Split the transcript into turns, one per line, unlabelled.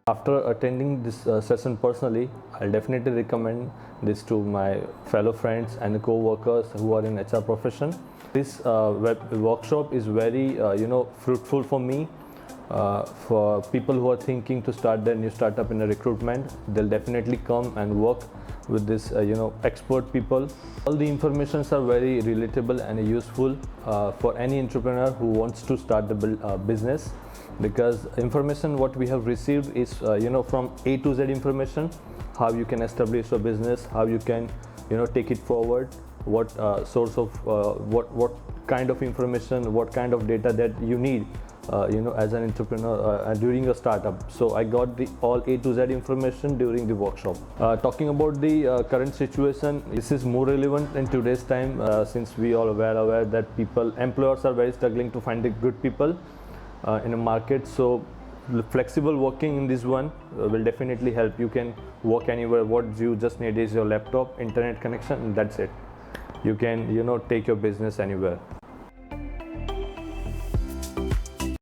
After attending this session personally, I'll definitely recommend this to my fellow friends and co-workers who are in HR profession. This workshop is very fruitful for me. For people who are thinking to start their new startup in a recruitment, they'll definitely come and work with this expert people. All the informations are very relatable and useful for any entrepreneur who wants to start the business, because information what we have received is from A to Z information, how you can establish a business, how you can take it forward, what source of what kind of information, what kind of data that you need as an entrepreneur during a startup. So I got the all A to Z information during the workshop. Talking about the current situation, this is more relevant in today's time since we all are aware that employers are very struggling to find the good people in a market. So flexible working in this one will definitely help. You can work anywhere. What you just need is your laptop, internet connection, and that's it. You can take your business anywhere.